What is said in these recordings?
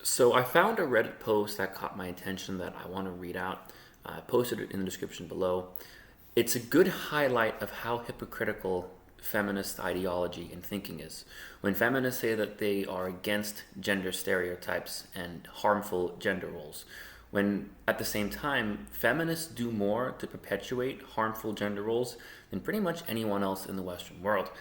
So I found a Reddit post that caught my attention that I want to read out. I posted it in the description below. It's a good highlight of how hypocritical feminist ideology and thinking is. When feminists say that they are against gender stereotypes and harmful gender roles, when at the same time, feminists do more to perpetuate harmful gender roles than pretty much anyone else in the Western world.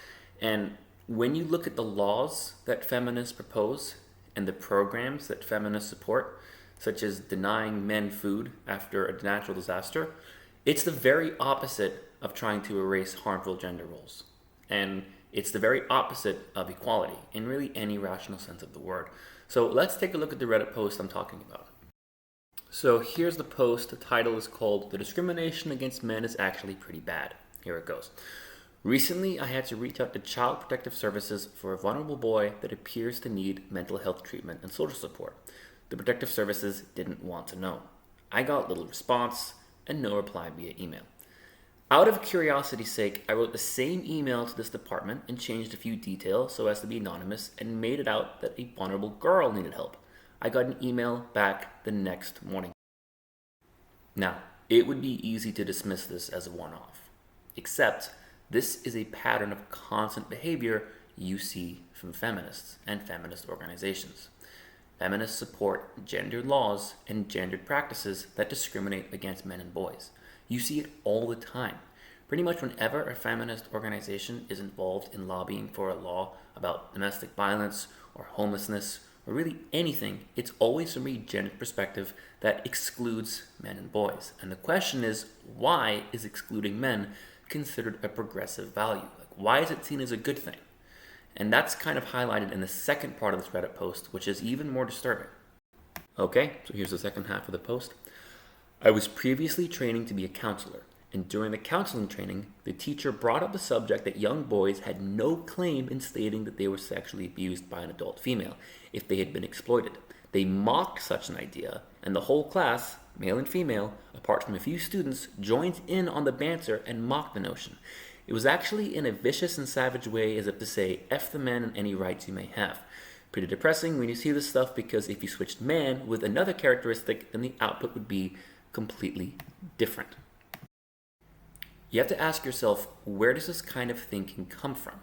And when you look at the laws that feminists propose and the programs that feminists support, such as denying men food after a natural disaster, it's the very opposite of trying to erase harmful gender roles. And it's the very opposite of equality in really any rational sense of the word. So let's take a look at the Reddit post I'm talking about. So here's the post. The title is called "The Discrimination Against Men is Actually Pretty Bad." Here it goes. Recently, I had to reach out to Child Protective Services for a vulnerable boy that appears to need mental health treatment and social support. The Protective Services didn't want to know. I got little response and no reply via email. Out of curiosity's sake, I wrote the same email to this department and changed a few details so as to be anonymous and made it out that a vulnerable girl needed help. I got an email back the next morning. Now, it would be easy to dismiss this as a one-off, except this is a pattern of constant behavior you see from feminists and feminist organizations. Feminists support gendered laws and gendered practices that discriminate against men and boys. You see it all the time. Pretty much whenever a feminist organization is involved in lobbying for a law about domestic violence or homelessness or really anything, it's always from a gendered perspective that excludes men and boys. And the question is, why is excluding men considered a progressive value? Like, why is it seen as a good thing? And that's kind of highlighted in the second part of this Reddit post, which is even more disturbing. Okay, so here's the second half of the post. I was previously training to be a counselor, and during the counseling training, the teacher brought up the subject that young boys had no claim in stating that they were sexually abused by an adult female if they had been exploited. They mocked such an idea, and the whole class, male and female, apart from a few students, joined in on the banter and mocked the notion. It was actually in a vicious and savage way, as if to say, F the man and any rights you may have. Pretty depressing when you see this stuff, because if you switched man with another characteristic, then the output would be completely different. You have to ask yourself, where does this kind of thinking come from?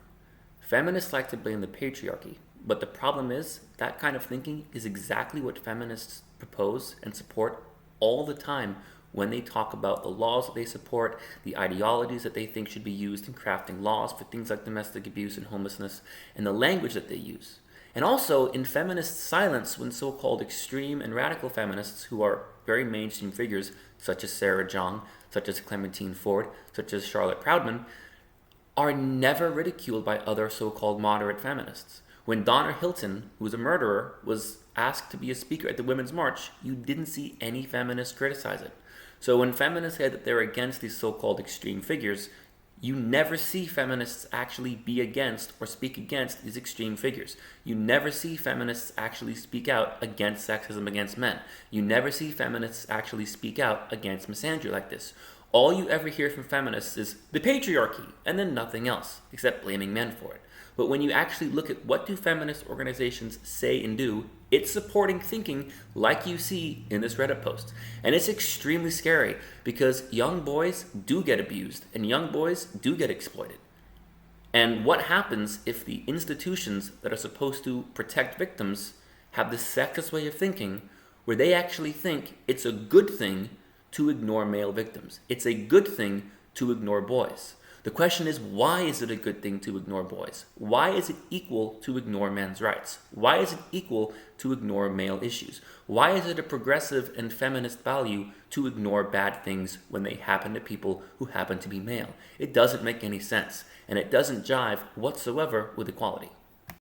Feminists like to blame the patriarchy, but the problem is that kind of thinking is exactly what feminists propose and support all the time when they talk about the laws that they support, the ideologies that they think should be used in crafting laws for things like domestic abuse and homelessness, and the language that they use. And also in feminist silence when so-called extreme and radical feminists, who are very mainstream figures such as Sarah Jeong, such as Clementine Ford, such as Charlotte Proudman, are never ridiculed by other so-called moderate feminists. When Donna Hilton, who was a murderer, was asked to be a speaker at the Women's March, you didn't see any feminists criticize it. So when feminists say that they're against these so-called extreme figures, you never see feminists actually be against or speak against these extreme figures. You never see feminists actually speak out against sexism against men. You never see feminists actually speak out against misandry like this. All you ever hear from feminists is the patriarchy, and then nothing else, except blaming men for it. But when you actually look at what do feminist organizations say and do, it's supporting thinking like you see in this Reddit post. And it's extremely scary because young boys do get abused and young boys do get exploited. And what happens if the institutions that are supposed to protect victims have this sexist way of thinking where they actually think it's a good thing to ignore male victims? It's a good thing to ignore boys. The question is, why is it a good thing to ignore boys? Why is it equal to ignore men's rights? Why is it equal to ignore male issues? Why is it a progressive and feminist value to ignore bad things when they happen to people who happen to be male? It doesn't make any sense, and it doesn't jive whatsoever with equality.